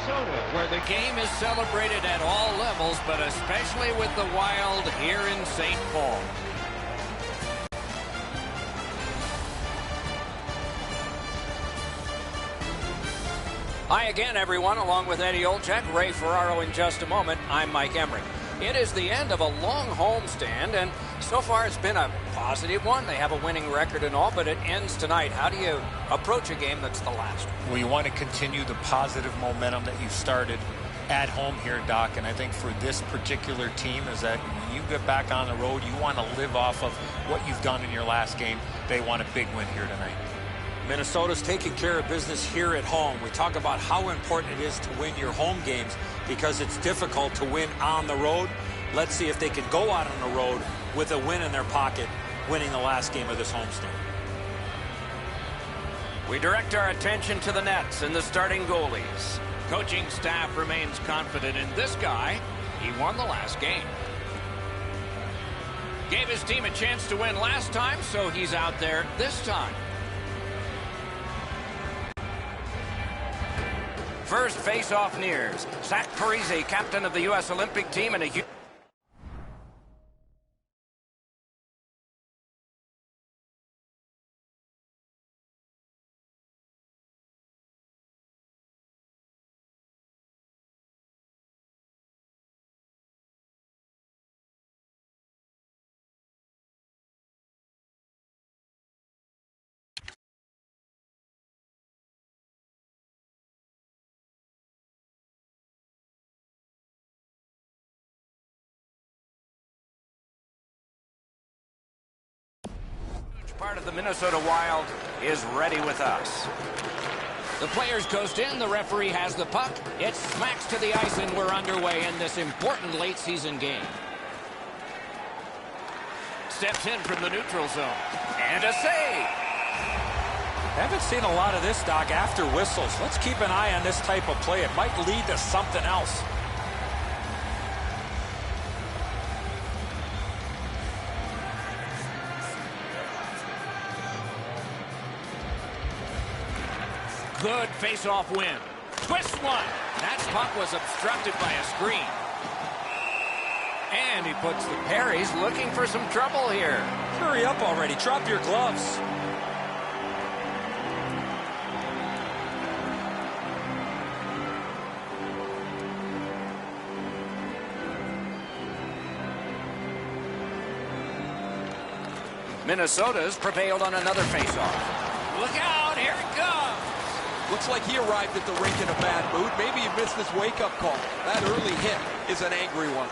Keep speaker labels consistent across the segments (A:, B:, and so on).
A: Minnesota, where the game is celebrated at all levels, but especially with the Wild here in St. Paul. Hi again, everyone. Along with Eddie Olczyk, Ray Ferraro in just a moment. I'm Mike Emery. It is the end of a long homestand, and so far it's been a positive one. They have a winning record and all, but it ends tonight. How do you approach a game that's the last?
B: Well, you want to continue the positive momentum that you started at home here, Doc, and I think for this particular team is that when you get back on the road, you want to live off of what you've done in your last game. They want a big win here tonight.
C: Minnesota's taking care of business here at home. We talk about how important it is to win your home games because it's difficult to win on the road. Let's see if they can go out on the road with a win in their pocket, winning the last game of this homestand.
A: We direct our attention to the Nets and the starting goalies. Coaching staff remains confident in this guy. He won the last game. Gave his team a chance to win last time, so he's out there this time. First face-off nears. Zach Parise, captain of the U.S. Olympic team, and a huge... part of the Minnesota Wild is ready with us. The players coast in. The referee has the puck. It smacks to the ice, and we're underway in this important late-season game. Steps in from the neutral zone. And a save.
C: Haven't seen a lot of this, Doc, after whistles. Let's keep an eye on this type of play. It might lead to something else.
A: Good face-off win. Twist one. That puck was obstructed by a screen. And he puts the Perry's looking for some trouble here.
C: Hurry up already. Drop your gloves.
A: Minnesota's prevailed on another face-off. Look out. Here it comes.
D: Looks like he arrived at the rink in a bad mood. Maybe he missed his wake-up call. That early hit is an angry one.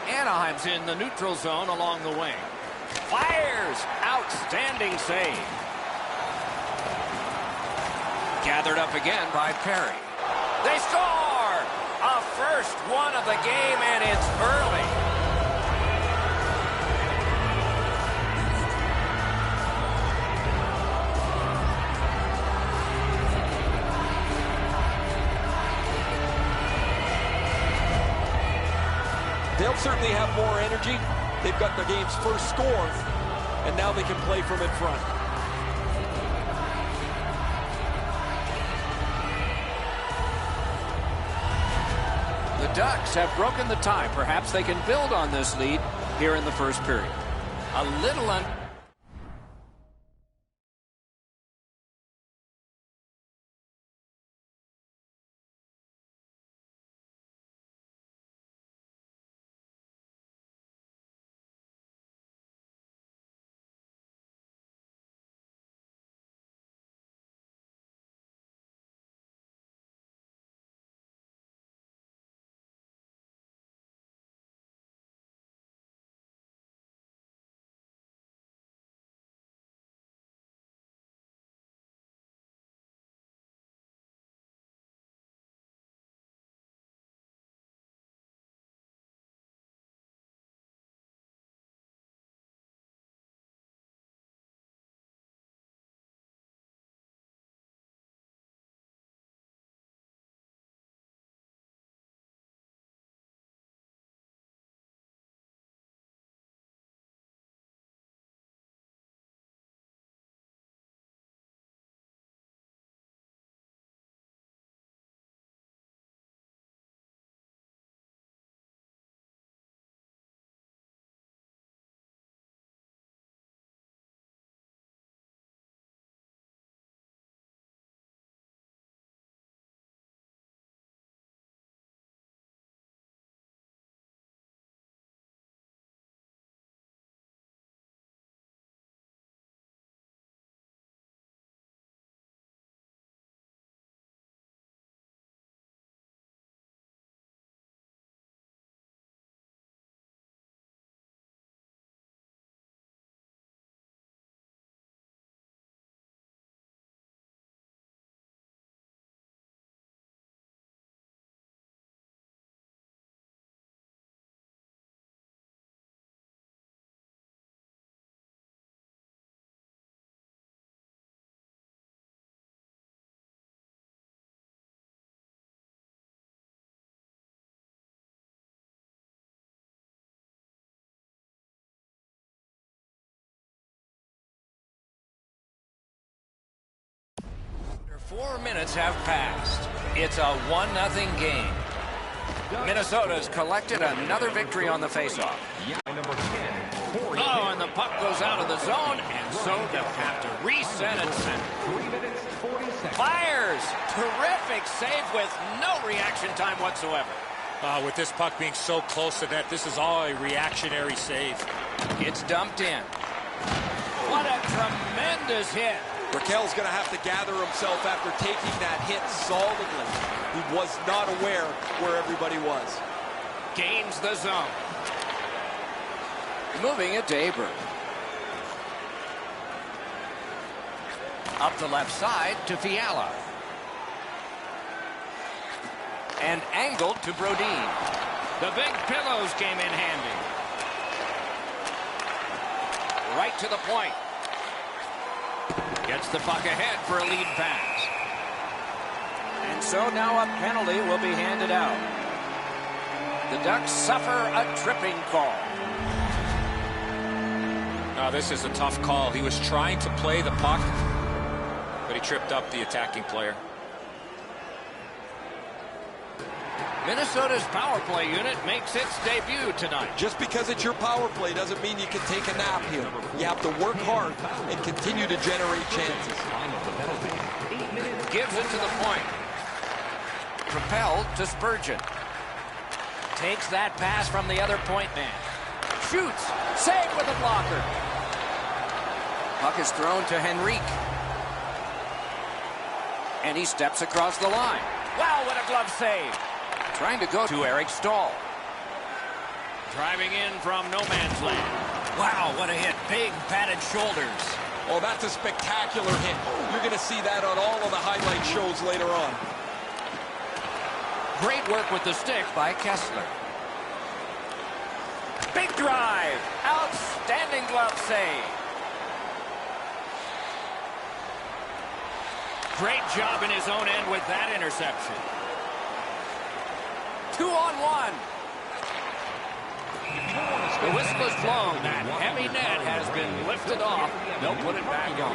A: Anaheim's in the neutral zone along the wing. Fires! Outstanding save. Gathered up again by Perry. They score! A first one of the game, and it's early.
D: They'll certainly have more energy. They've got the game's first score, and now they can play from in front.
A: The Ducks have broken the tie. Perhaps they can build on this lead here in the first period. A little 4 minutes have passed. It's a 1-0 game. Minnesota's collected another victory on the faceoff. Oh, and the puck goes out of the zone, and so they'll have to reset at center. Fires! Terrific save with no reaction time whatsoever.
B: With this puck being so close to net, this is all a reactionary save.
A: It's dumped in. What a tremendous hit.
D: Raquel's going to have to gather himself after taking that hit solidly. He was not aware where everybody was.
A: Gains the zone. Moving it to Aberg. Up the left side to Fiala. And angled to Brodin. The big pillows came in handy. Right to the point. Gets the puck ahead for a lead pass. And so now a penalty will be handed out. The Ducks suffer a tripping call.
B: This is a tough call. He was trying to play the puck, but he tripped up the attacking player.
A: Minnesota's power play unit makes its debut tonight.
D: Just because it's your power play doesn't mean you can take a nap here. You have to work hard and continue to generate chances.
A: Gives it to the point. Propelled to Spurgeon. Takes that pass from the other point man. Shoots. Save with a blocker. Puck is thrown to Henrique. And he steps across the line. Wow, what a glove save. Trying to go to Eric Stahl. Driving in from no man's land. Wow, what a hit. Big padded shoulders.
D: Oh, that's a spectacular hit. You're going to see that on all of the highlight shows later on.
A: Great work with the stick by Kessler. Big drive. Outstanding glove save. Great job in his own end with that interception. 2-on-1. The whistle is blown. That heavy net has been lifted off. They'll put it back on.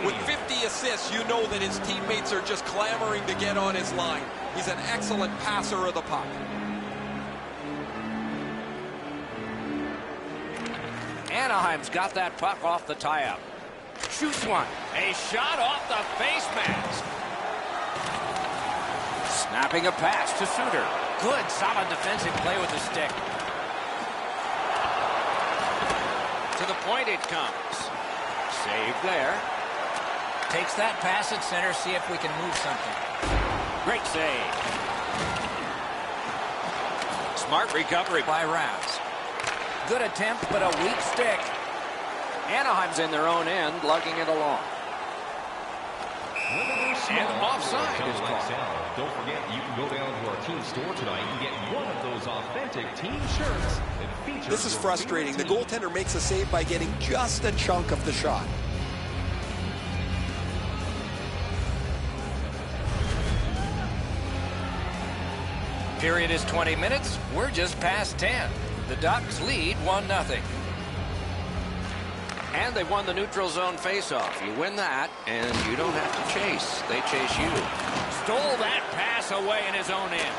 D: With 50 assists, you know that his teammates are just clamoring to get on his line. He's an excellent passer of the puck.
A: Anaheim's got that puck off the tie-up. Shoots one. A shot off the face mask. Snapping a pass to Suter. Good, solid defensive play with the stick. To the point it comes. Save there. Takes that pass at center, see if we can move something. Great save. Smart recovery by Raz. Good attempt, but a weak stick. Anaheim's in their own end, lugging it along. And offside is called.
E: Don't forget, you can go down to our team store tonight and get one of those authentic team shirts.
D: This is frustrating. The goaltender makes a save by getting just a chunk of the shot.
A: Period is 20 minutes. We're just past 10. The Ducks lead 1-0. And they've won the neutral zone faceoff. You win that, and you don't have to chase. They chase you. Stole that pass away in his own end.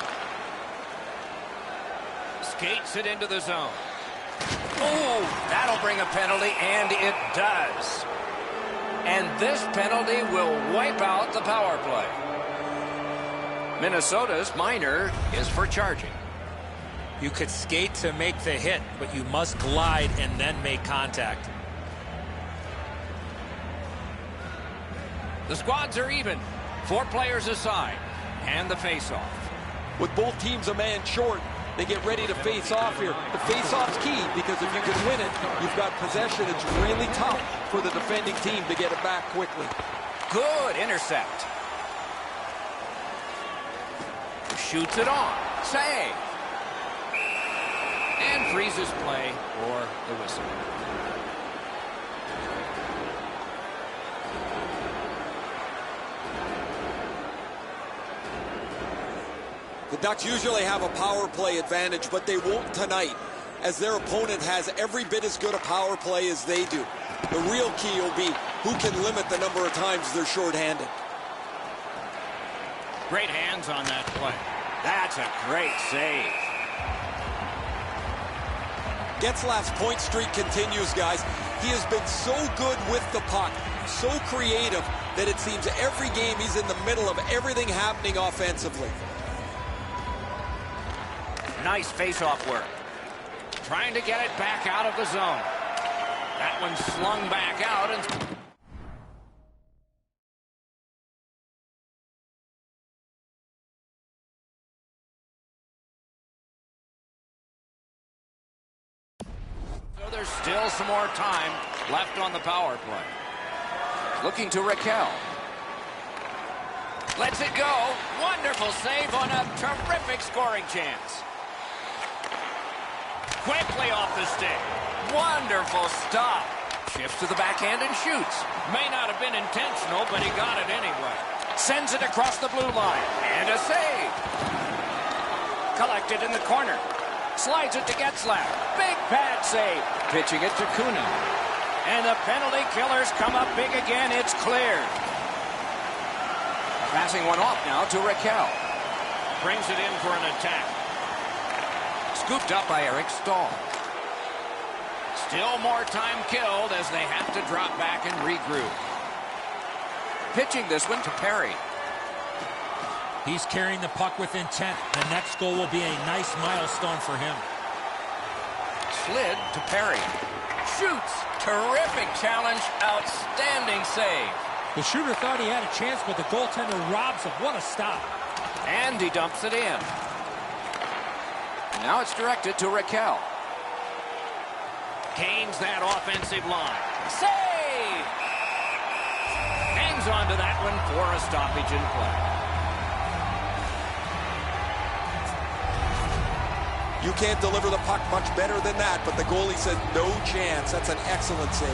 A: Skates it into the zone. Oh, that'll bring a penalty, and it does. And this penalty will wipe out the power play. Minnesota's minor is for charging.
B: You could skate to make the hit, but you must glide and then make contact.
A: The squads are even. 4 players aside. And the face-off.
D: With both teams a man short, they get ready to face off here. The face-off's key, because if you can win it, you've got possession. It's really tough for the defending team to get it back quickly.
A: Good intercept. Shoots it on. Save. And freezes play for the whistle.
D: The Ducks usually have a power play advantage, but they won't tonight, as their opponent has every bit as good a power play as they do. The real key will be who can limit the number of times they're shorthanded.
A: Great hands on that play. That's a great save.
D: Getzlaf's point streak continues, guys. He has been so good with the puck, so creative, that it seems every game he's in the middle of everything happening offensively.
A: Nice face-off work. Trying to get it back out of the zone. That one slung back out and... So there's still some more time left on the power play. Looking to Raquel. Lets it go. Wonderful save on a terrific scoring chance. Quickly off the stick. Wonderful stop. Shifts to the backhand and shoots. May not have been intentional, but he got it anyway. Sends it across the blue line. And a save. Collected in the corner. Slides it to Getzlaf. Big pad save. Pitching it to Kunin. And the penalty killers come up big again. It's cleared. Passing one off now to Raquel. Brings it in for an attack. Scooped up by Eric Stahl. Still more time killed as they have to drop back and regroup. Pitching this one to Perry.
F: He's carrying the puck with intent. The next goal will be a nice milestone for him.
A: Slid to Perry. Shoots. Terrific challenge. Outstanding save.
F: The shooter thought he had a chance, but the goaltender robs him. What a stop.
A: And he dumps it in. Now it's directed to Raquel. Gains that offensive line. Save! Hangs on to that one for a stoppage in play.
D: You can't deliver the puck much better than that, but the goalie says no chance. That's an excellent save.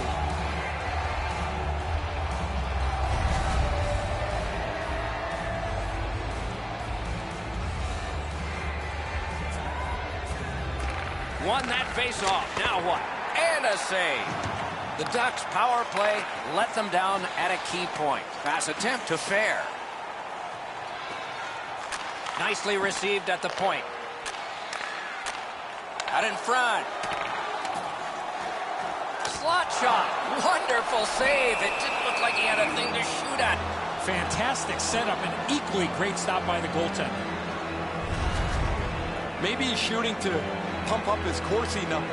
A: Won that face-off. Now what? And a save. The Ducks' power play let them down at a key point. Pass attempt to Fair. Nicely received at the point. Out in front. Slot shot. Wonderful save. It didn't look like he had a thing to shoot at.
F: Fantastic setup and equally great stop by the goaltender.
D: Maybe he's shooting to pump up his Corsi number,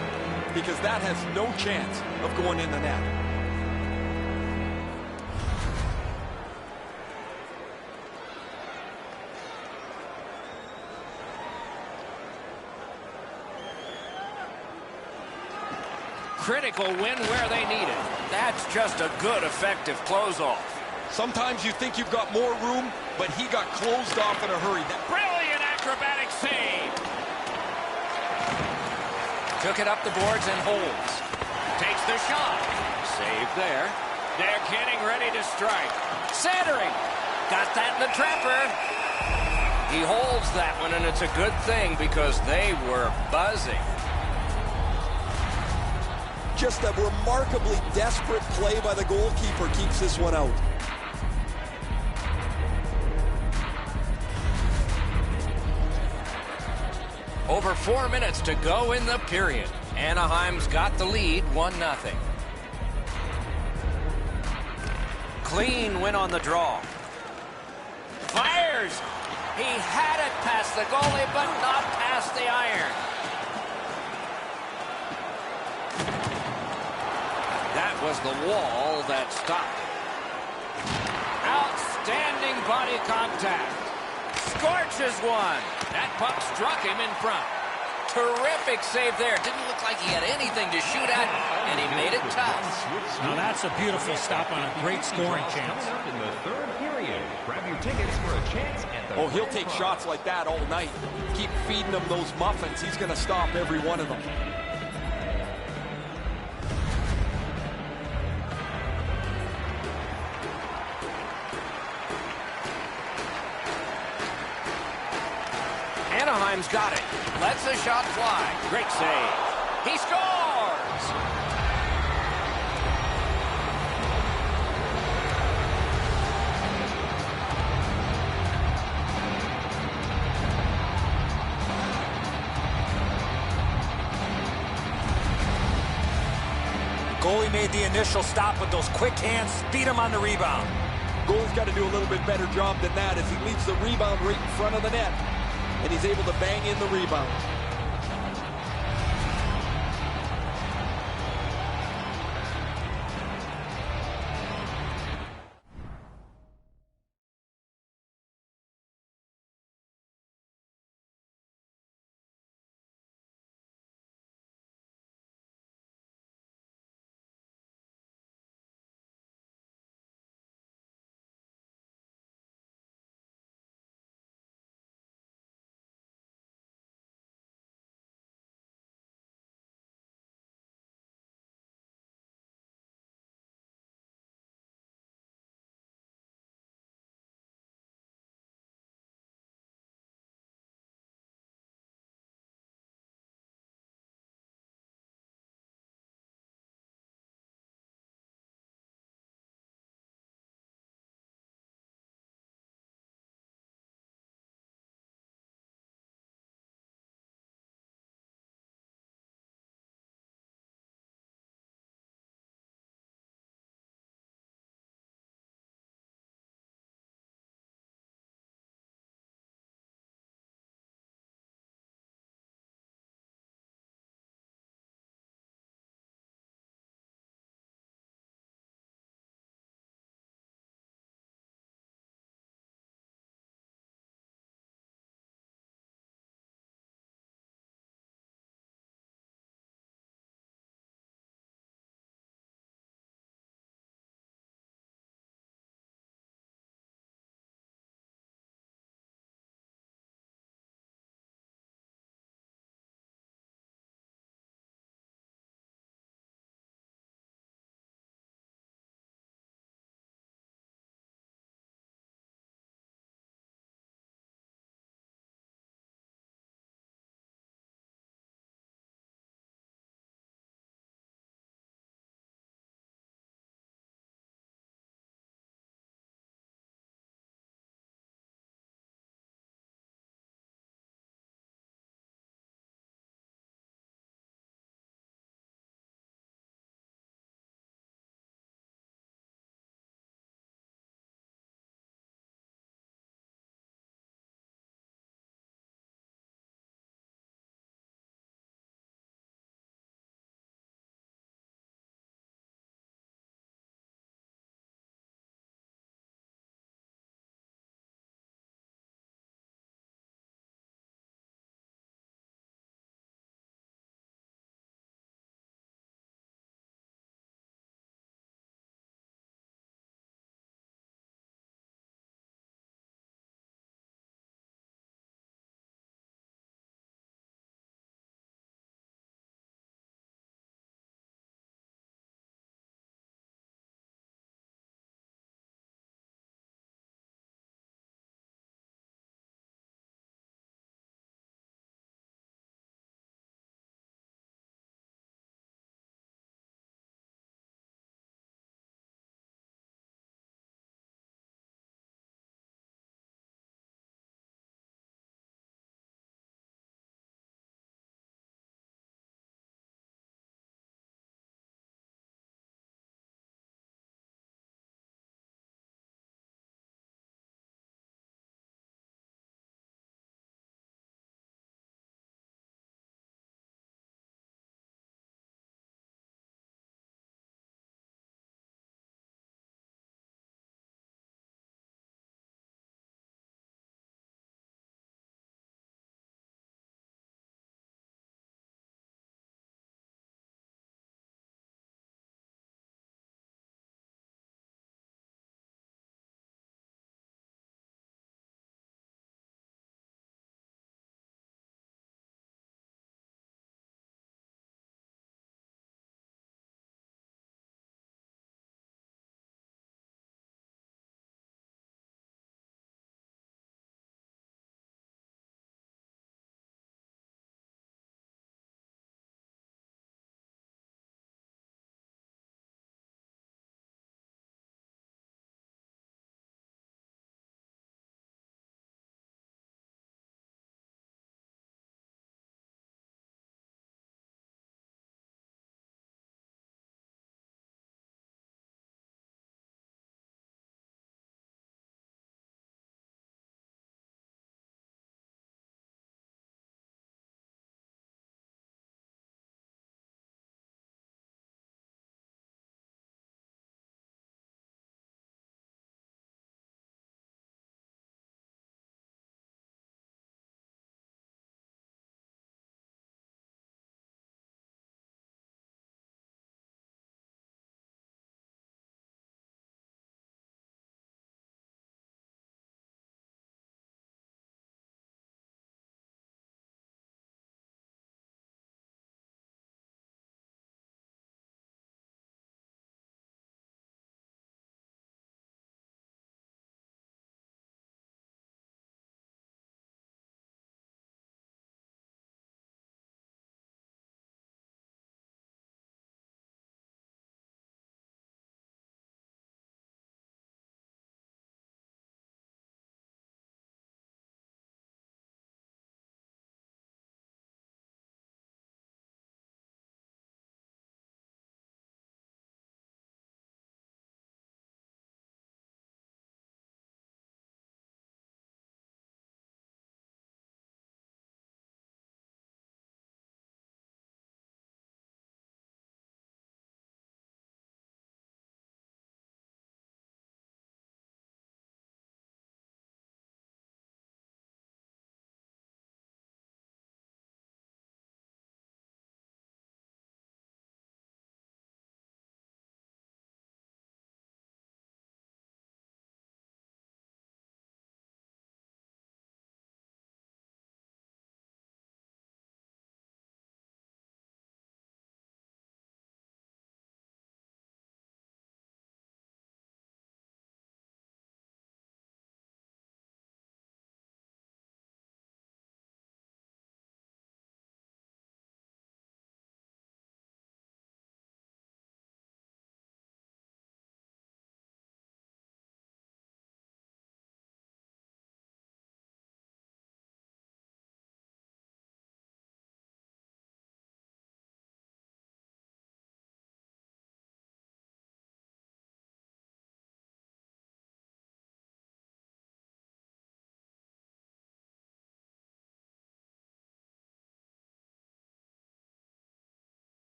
D: because that has no chance of going in the net.
A: Critical win where they need it. That's just a good, effective close-off.
D: Sometimes you think you've got more room, but he got closed off in a hurry.
A: Brilliant acrobatic save. Took it up the boards and holds. Takes the shot. Save there. They're getting ready to strike. Centering. Got that in the trapper. He holds that one, and it's a good thing because they were buzzing.
D: Just a remarkably desperate play by the goalkeeper keeps this one out.
A: Over 4 minutes to go in the period. Anaheim's got the lead, 1-0. Clean win on the draw. Fires! He had it past the goalie, but not past the iron. That was the wall that stopped it. Outstanding body contact. Scorches one. That puck struck him in front. Terrific save there. Didn't look like he had anything to shoot at, and he made it tough.
F: Now that's a beautiful stop on a great scoring chance.
E: In the third period, grab your tickets for a chance at the
D: Oh, he'll take shots like that all night. Keep feeding him those muffins. He's going to stop every one of them.
A: Anaheim's got it. Lets the shot fly. Great save. He scores!
C: Goalie made the initial stop with those quick hands, speed him on the rebound.
D: Goalie's got to do a little bit better job than that as he leaves the rebound right in front of the net. And he's able to bang in the rebound.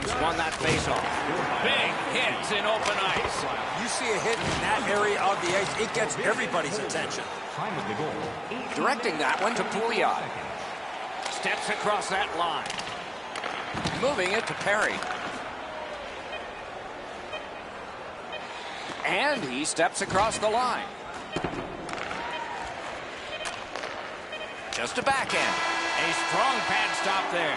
A: Anaheim's won that faceoff. Big hits in open ice.
C: You see a hit in that area of the ice, it gets everybody's attention.
E: Time of the goal.
A: Directing that one to Pouliot. Steps across that line. Moving it to Perry. And he steps across the line. Just a backhand. A strong pad stop there.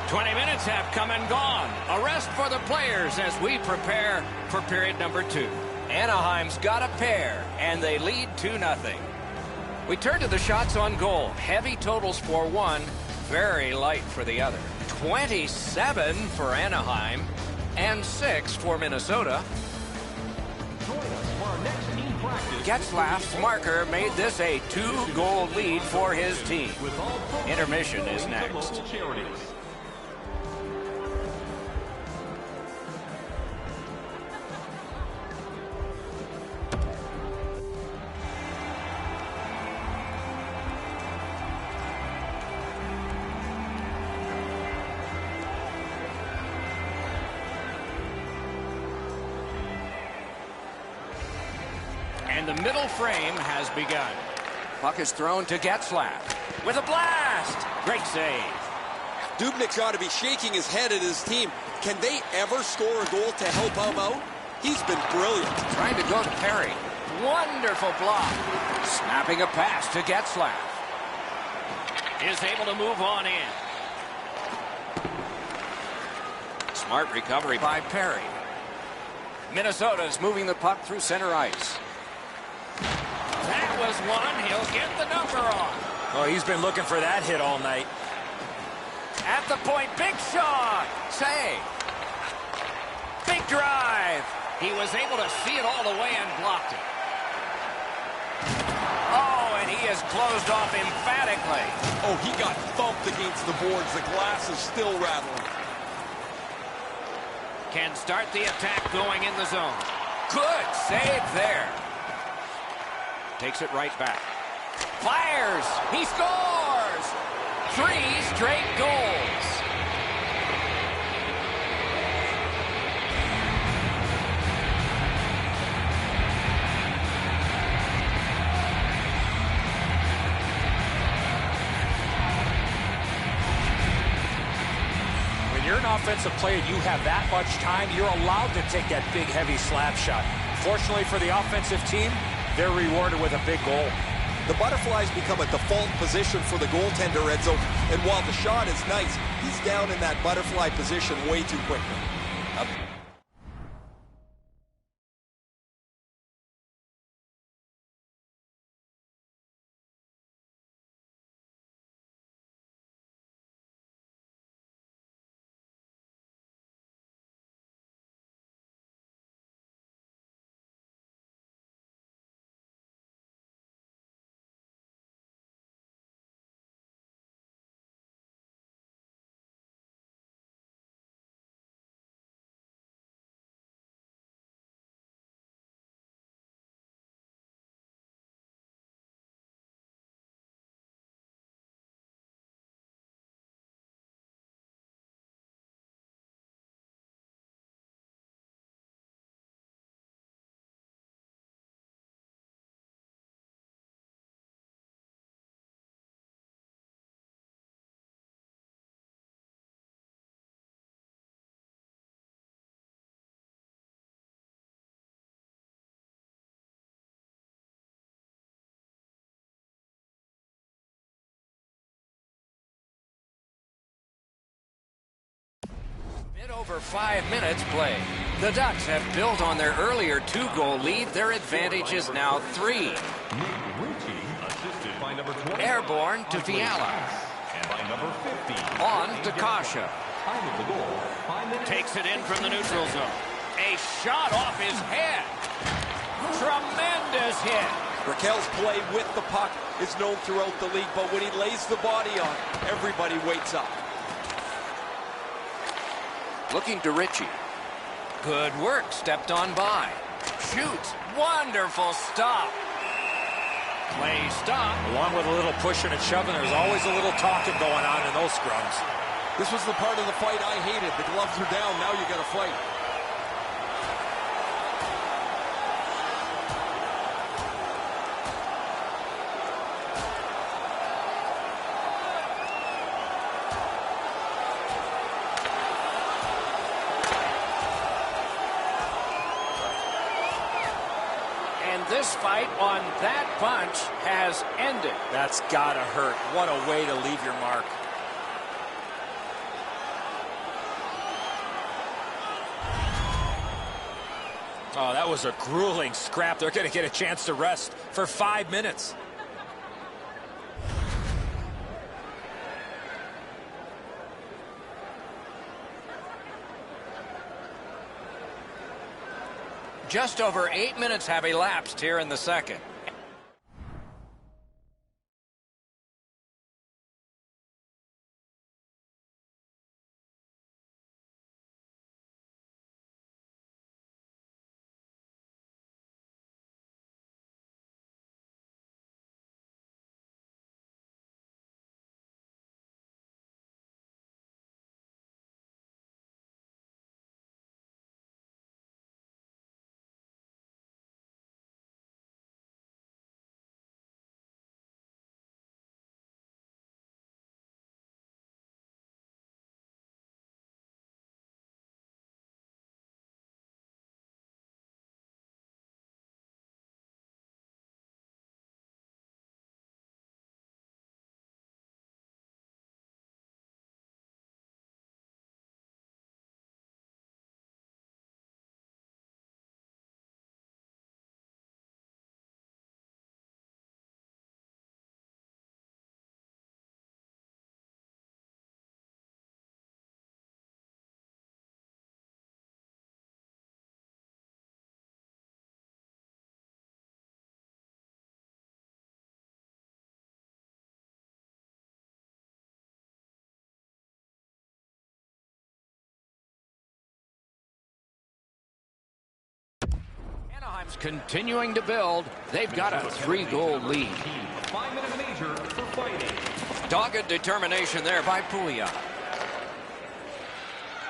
A: 20 minutes have come and gone. A rest for the players as we prepare for period number 2. Anaheim's got a pair, and they lead 2-0. We turn to the shots on goal. Heavy totals for one, very light for the other. 27 for Anaheim and 6 for Minnesota.
E: Join us for our next team practice.
A: Getzlaf's marker made this a 2-goal lead for his team.
E: With all proceeds
A: Intermission is
E: going to
A: next.
E: local charities.
A: And the middle frame has begun. Puck is thrown to Getzlaf with a blast. Great save.
D: Dubnyk's got to be shaking his head at his team. Can they ever score a goal to help him out? He's been brilliant.
A: Trying to go to Perry. Wonderful block. Snapping a pass to Getzlaf. Is able to move on in. Smart recovery by Perry. Minnesota's moving the puck through center ice. That was one. He'll get the number on.
C: Oh, he's been looking for that hit all night.
A: At the point, big shot. Save. Big drive. He was able to see it all the way and blocked it. Oh, and he is closed off emphatically.
D: Oh, he got thumped against the boards. The glass is still rattling.
A: Can start the attack going in the zone. Good save there. Takes it right back. Fires. He scores. 3 straight goals.
C: When you're an offensive player, you have that much time, you're allowed to take that big, heavy slap shot. Fortunately for the offensive team, they're rewarded with a big goal.
D: The butterflies become a default position for the goaltender, Edzo. And while the shot is nice, he's down in that butterfly position way too quickly.
A: Bit over 5 minutes played. The Ducks have built on their earlier 2-goal lead. Their advantage is now 3.
E: Nick Ritchie, assisted by number 20.
A: Airborne to Fiala.
E: And by number 50.
A: On to Kasha.
E: Time of the goal, 5 minutes.
A: Takes it in from the neutral zone. A shot off his head. Tremendous hit.
D: Raquel's play with the puck is known throughout the league, but when he lays the body on, everybody wakes up.
A: Looking to Ritchie. Good work. Stepped on by. Shoots. Wonderful stop. Play stop.
C: Along with a little pushing and shoving, there's always a little talking going on in those scrums.
D: This was the part of the fight I hated. The gloves are down. Now you got to fight.
A: This fight on that punch has ended.
B: That's gotta hurt. What a way to leave your mark. Oh, that was a grueling scrap. They're going to get a chance to rest for 5 minutes.
A: Just over 8 minutes have elapsed here in the second. Anaheim's continuing to build. They've got a 3-goal lead.
E: 5-minute major for fighting.
A: Dogged determination there by Pouliot.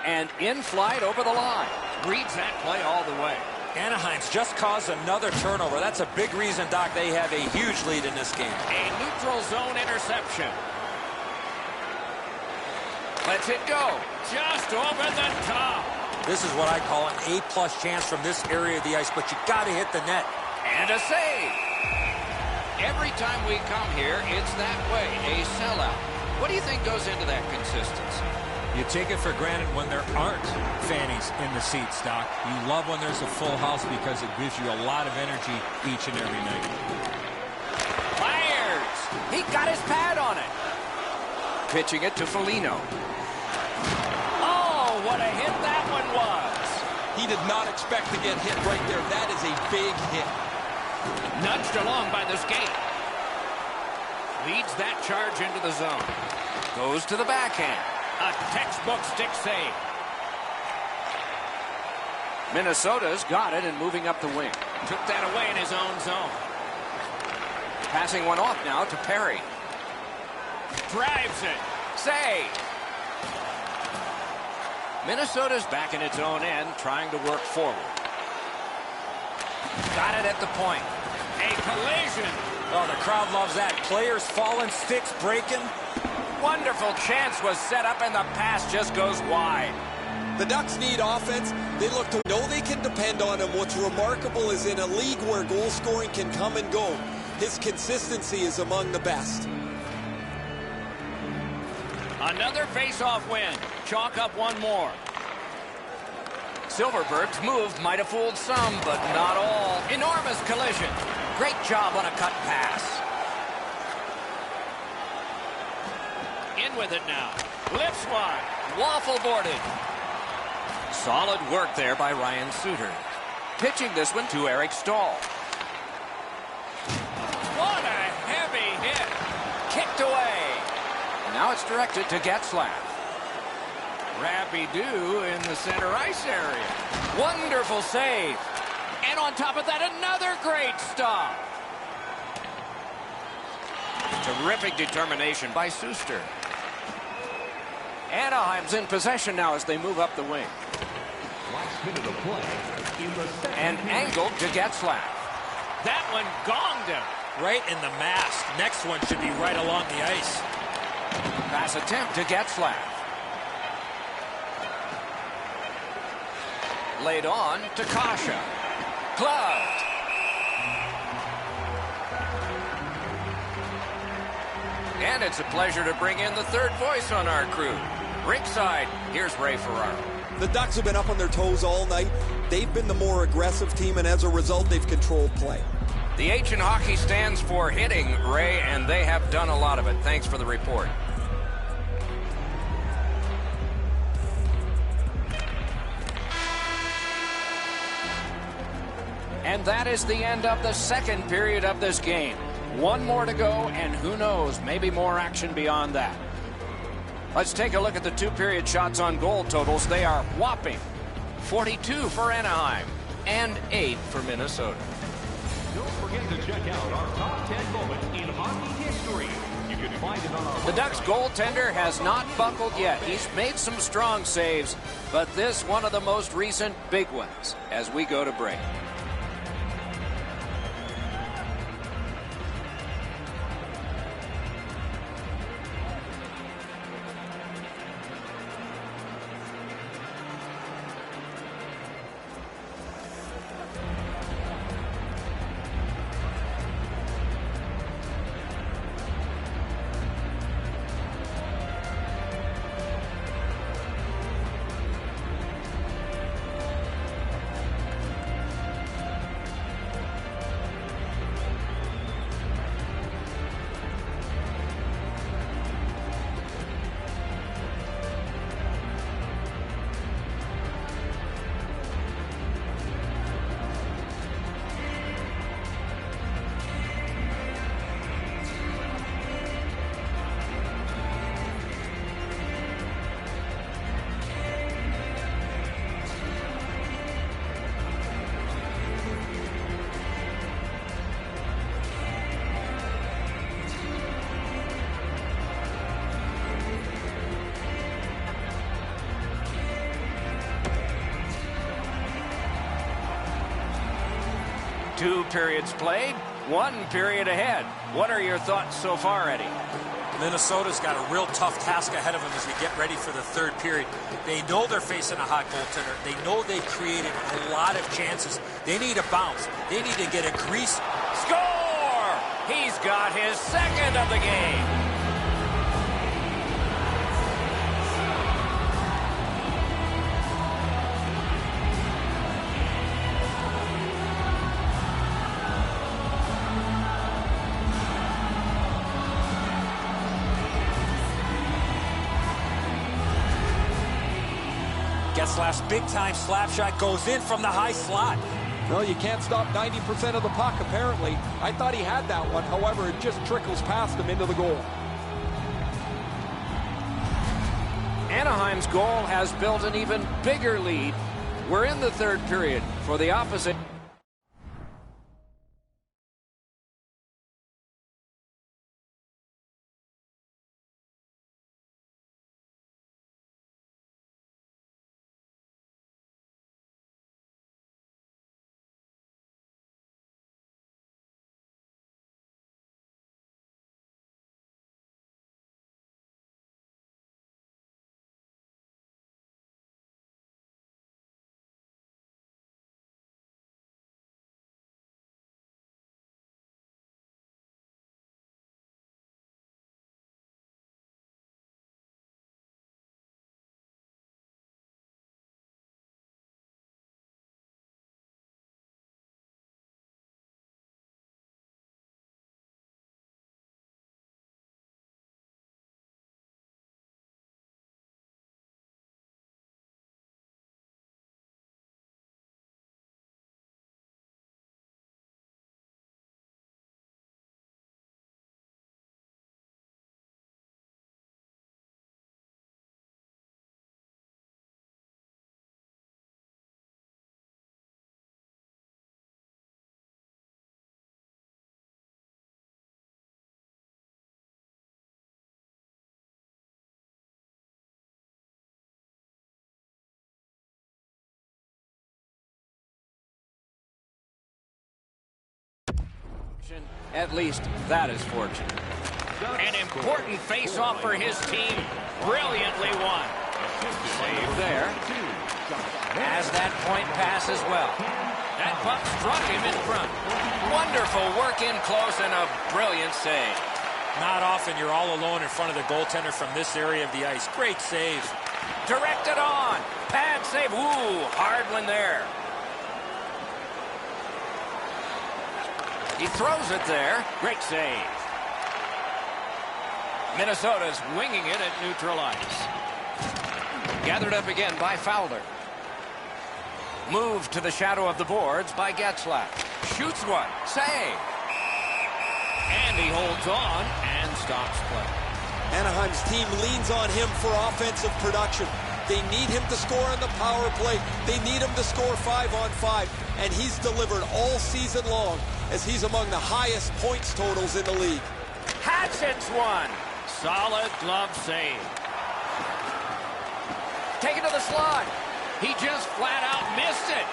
A: And in flight over the line. Reads that play all the way.
C: Anaheim's just caused another turnover. That's a big reason, Doc, they have a huge lead in this game.
A: A neutral zone interception. Lets it go. Just over the top.
C: This is what I call an A-plus chance from this area of the ice, but you got to hit the net.
A: And a save. Every time we come here, it's that way, a sellout. What do you think goes into that consistency?
F: You take it for granted when there aren't fannies in the seats, Doc. You love when there's a full house because it gives you a lot of energy each and every night.
A: Fires! He got his pad on it. Pitching it to Foligno. Oh, what a hit that one was.
D: He did not expect to get hit right there. That is a big hit.
A: Nudged along by the skate. Leads that charge into the zone. Goes to the backhand. A textbook stick save. Minnesota's got it and moving up the wing. Took that away in his own zone. Passing one off now to Perry. Drives it. Save. Minnesota's back in its own end, trying to work forward. Got it at the point. A collision.
C: Oh, the crowd loves that. Players falling, sticks breaking.
A: Wonderful chance was set up, and the pass just goes wide.
D: The Ducks need offense. They look to know they can depend on him. What's remarkable is in a league where goal scoring can come and go, his consistency is among the best.
A: Another face-off win. Chalk up one more. Silverberg's move might have fooled some, but not all. Enormous collision. Great job on a cut pass. In with it now. Lifts one. Waffle boarded. Solid work there by Ryan Suter. Pitching this one to Eric Stahl. What a heavy hit. Kicked away. Now it's directed to Getzlaf. Rappy-doo in the center ice area. Wonderful save. And on top of that, another great stop. Terrific determination by Suster. Anaheim's in possession now as they move up the wing.
E: Last minute of play in the second
A: And
E: period.
A: angled to Getzlaf. That one gonged him.
F: Right in the mask. Next one should be right along the ice.
A: Pass attempt to Getzlaf. Laid on to Kasha. Gloved. And it's a pleasure to bring in the third voice on our crew. Ringside, here's Ray Ferraro.
G: The Ducks have been up on their toes all night. They've been the more aggressive team, and as a result, they've controlled play.
A: The H in hockey stands for hitting, Ray, and they have done a lot of it. Thanks for the report. And that is the end of the second period of this game. One more to go, and who knows, maybe more action beyond that. Let's take a look at the two-period shots on goal totals. They are whopping 42 for Anaheim and 8 for Minnesota.
E: Don't forget to check out our top 10 moments in hockey history. You can find it on our
A: The Ducks goaltender has not buckled yet. He's made some strong saves, but this one of the most recent big ones as we go to break. Two periods played, one period ahead. What are your thoughts so far, Eddie?
F: Minnesota's got a real tough task ahead of them as we get ready for the third period. They know they're facing a hot goaltender. They know they've created a lot of chances. They need a bounce. They need to get a grease.
A: Score! He's got his second of the game.
F: Getzlaf's big-time slap shot goes in from the high slot.
D: Well, you can't stop 90% of the puck, apparently. I thought he had that one. However, it just trickles past him into the goal.
A: Anaheim's goal has built an even bigger lead. We're in the third period for the opposite. At least that is fortunate. An important face-off for his team. Brilliantly won. Save there. Has that point pass as well. That puck struck him in front. Wonderful work in close and a brilliant save.
F: Not often you're all alone in front of the goaltender from this area of the ice. Great save.
A: Directed on. Pad save. Ooh, hard one there. He throws it there. Great save. Minnesota's winging it at neutral ice. Gathered up again by Fowler. Moved to the shadow of the boards by Getzlaf. Shoots one. Save. And he holds on and stops play.
G: Anaheim's team leans on him for offensive production. They need him to score on the power play. They need him to score 5-on-5. And he's delivered all season long as he's among the highest points totals in the league.
A: Hatchets one. Solid glove save. Taken to the slot. He just flat out missed it.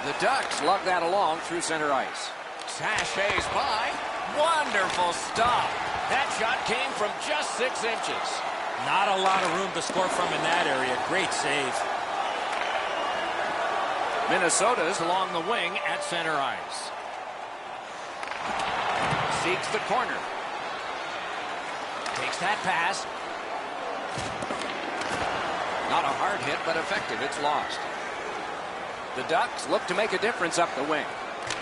A: The Ducks lug that along through center ice. Sashays by. Wonderful stop. That shot came from just 6 inches.
F: Not a lot of room to score from in that area. Great save.
A: Minnesota's along the wing at center ice. Seeks the corner. Takes that pass. Not a hard hit, but effective. It's lost. The Ducks look to make a difference up the wing.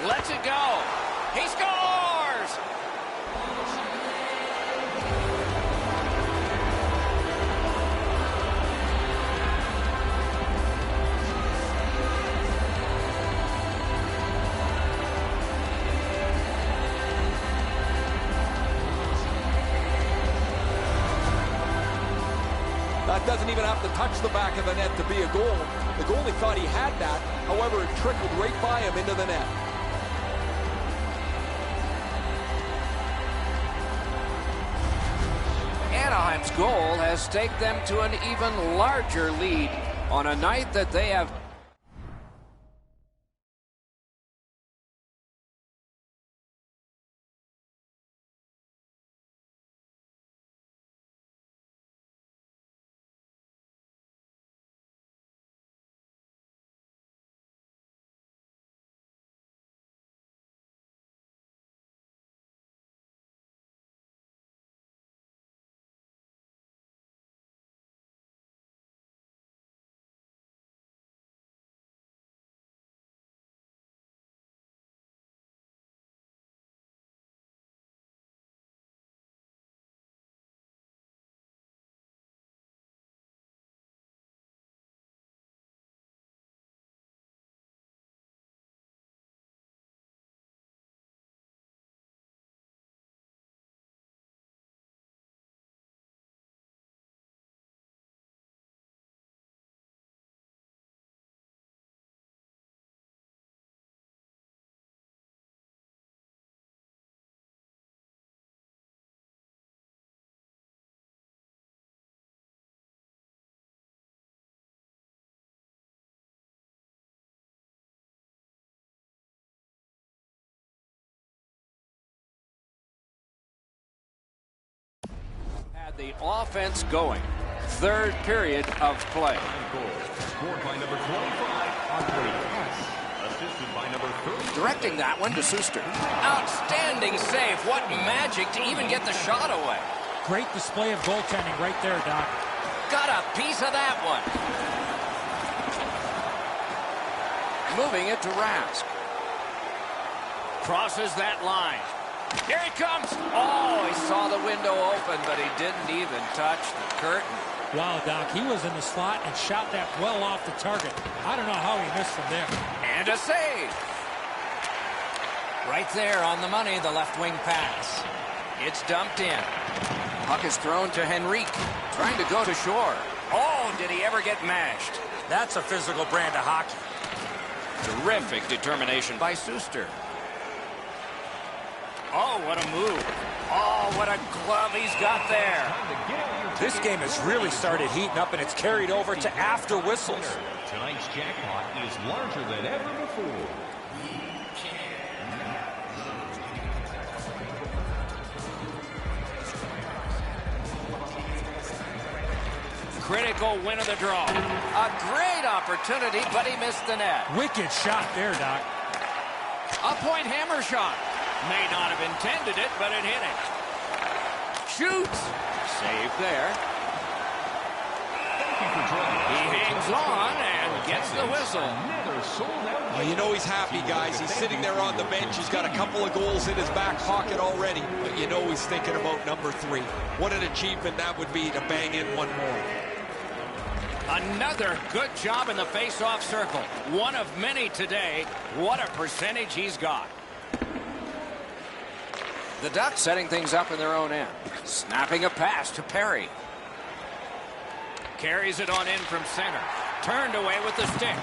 A: Lets it go. He scores!
D: That doesn't even have to touch the back of the net to be a goal. The goalie thought he had that. However, it trickled right by him into the net.
A: Anaheim's goal has staked them to an even larger lead on a night that they have the offense going. Third period of play.
E: Scored by number 25, Andre Hess. Assisted by number 30.
A: Directing that one to Suster. Outstanding save. What magic to even get the shot away.
F: Great display of goaltending right there, Doc.
A: Got a piece of that one. Moving it to Rask. Crosses that line. Here he comes. Oh, he saw the window open, but he didn't even touch the curtain.
F: Wow, Doc, he was in the slot and shot that well off the target. I don't know how he missed from there.
A: And a save. Right there on the money, the left wing pass. It's dumped in. Puck is thrown to Henrique, trying to go to shore. Oh, did he ever get mashed?
F: That's a physical brand of hockey.
A: Terrific determination by Suster. Oh, what a move. Oh, what a glove he's got there.
F: This game has really started heating up, and it's carried over to after whistles.
E: Tonight's jackpot is larger than ever before.
A: critical win of the draw. A great opportunity, but he missed the net.
F: Wicked shot there, Doc.
A: A point hammer shot. May not have intended it, but it hit him. Shoots. Save there. He hangs on and gets the whistle.
G: Well, you know he's happy, guys. He's sitting there on the bench. He's got a couple of goals in his back pocket already. But you know he's thinking about number 3. What an achievement that would be to bang in one more.
A: Another good job in the face-off circle. One of many today. What a percentage he's got. The Ducks setting things up in their own end. Snapping a pass to Perry. Carries it on in from center. Turned away with the stick.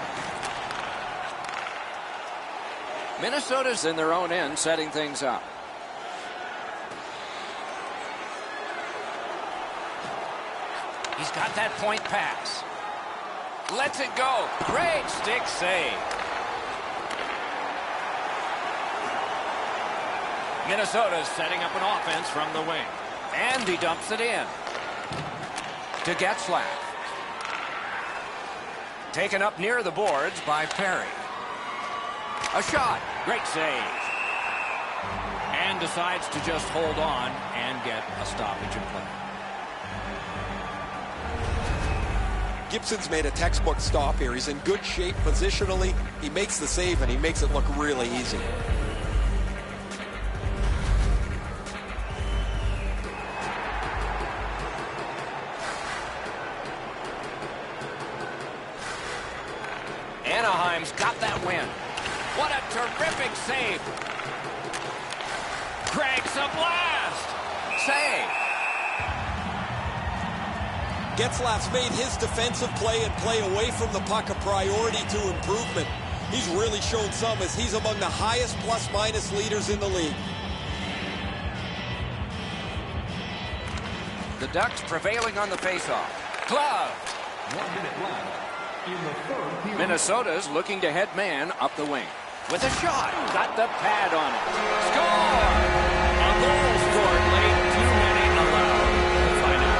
A: Minnesota's in their own end setting things up. He's got that point pass. Lets it go. Great stick save. Minnesota's setting up an offense from the wing. And he dumps it in. To Getzlaf. Taken up near the boards by Perry. A shot. Great save. And decides to just hold on and get a stoppage in play.
G: Gibson's made a textbook stop here. He's in good shape positionally. He makes the save, and he makes it look really easy.
A: Anaheim's got that win. What a terrific save. Cranks a blast. Save.
G: Getzlaf's made his defensive play and play away from the puck a priority to improvement. He's really shown some as he's among the highest plus-minus leaders in the league.
A: The Ducks prevailing on the faceoff. Glove.
E: 1 minute left in the third period.
A: Minnesota's looking to head man up the wing. With a shot. Got the pad on it. Score! A goal scored late. Too many allowed. We'll find out.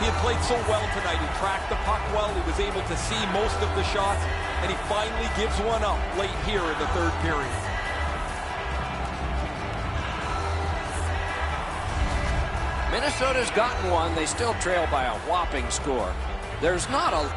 G: He had played so well tonight. He tracked the puck well. He was able to see most of the shots, and he finally gives one up late here in the third period.
A: Minnesota's gotten one. They still trail by a whopping score. There's not a...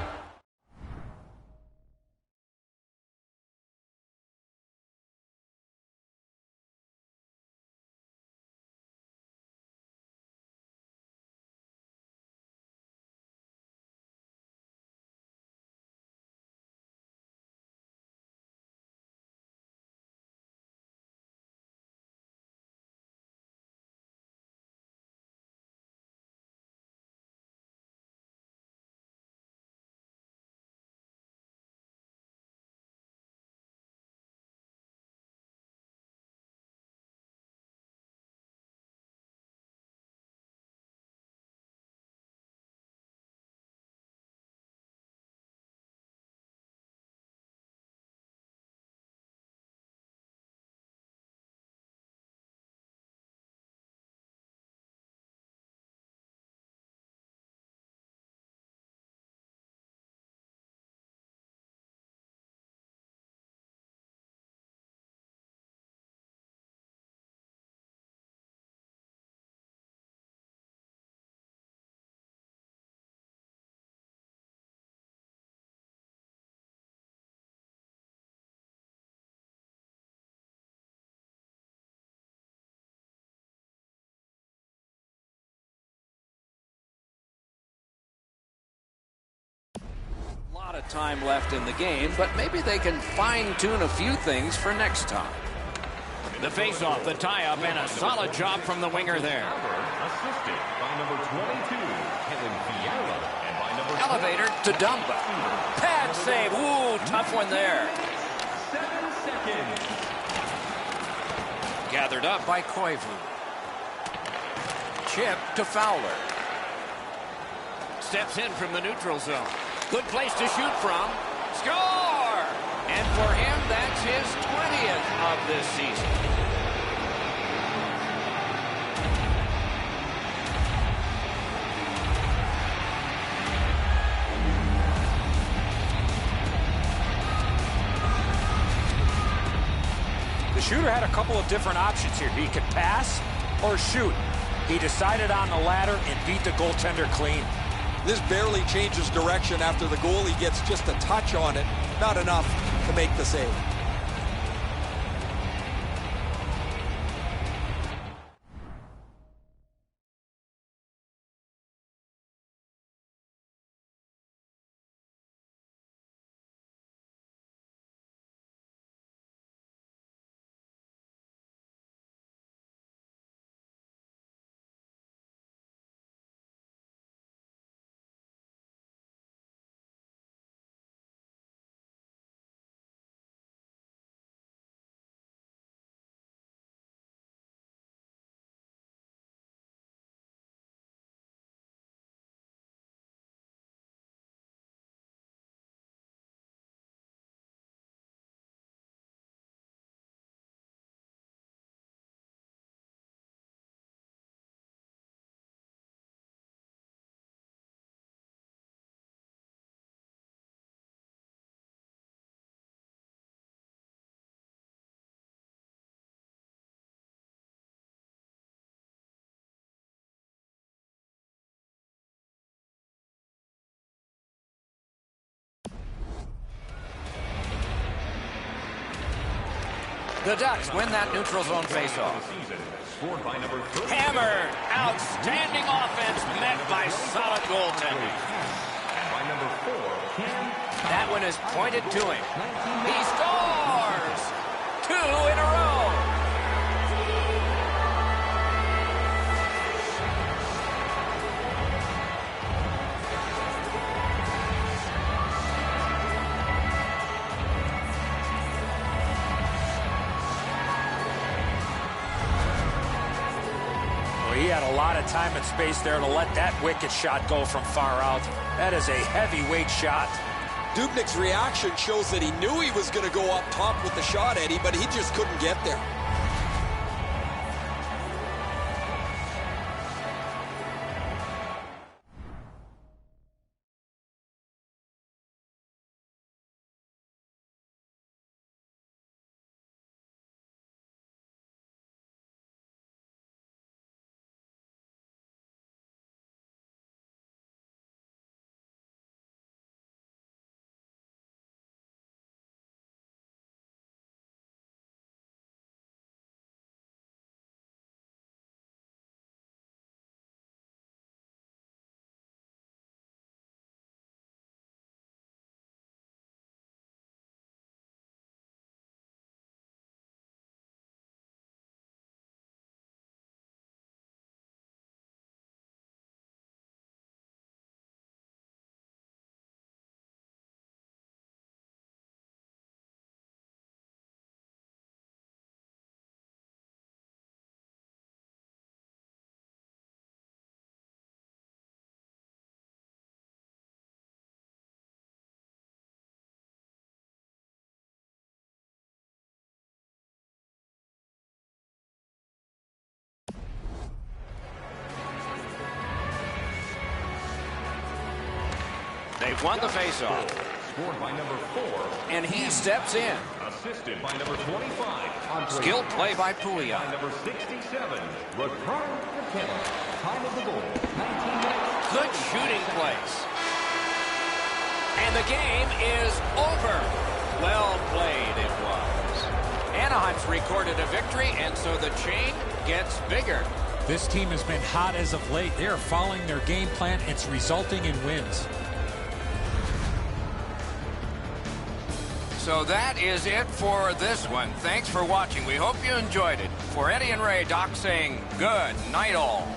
A: lot of time left in the game, but maybe they can fine-tune a few things for next time. The face-off, the tie-up, and a solid job from the winger there.
E: Assisted by number 22, Kevin Fiala, and by number
A: Elevator to Dumba. Pad save. Ooh, tough one there.
E: 7 seconds.
A: gathered up by Koivu. Chip to Fowler. Steps in from the neutral zone. Good place to shoot from. Score! And for him, that's his 20th of this season.
F: The shooter had a couple of different options here. He could pass or shoot. He decided on the latter and beat the goaltender clean.
G: This barely changes direction after the goalie gets just a touch on it. Not enough to make the save.
A: The Ducks win that neutral zone faceoff. Hammered. Outstanding offense met by solid goaltending. That one is pointed to him. He scores! 2 in a row.
F: He had a lot of time and space there to let that wicked shot go from far out. That is a heavyweight shot.
G: Dubnyk's reaction shows that he knew he was going to go up top with the shot, Eddie, but he just couldn't get there.
A: They've won the faceoff.
E: Scored by number 4.
A: And he steps in.
E: Assisted by number 25.
A: Skilled play by Pouliot.
E: By number 67. Rickard McKenna. Time of the goal, 19 minutes.
A: Good shooting place. And the game is over. Well played it was. Anaheim's recorded a victory, and so the chain gets bigger.
F: This team has been hot as of late. They are following their game plan. It's resulting in wins.
A: So that is it for this one. Thanks for watching. We hope you enjoyed it. For Eddie and Ray, Doc saying good night all.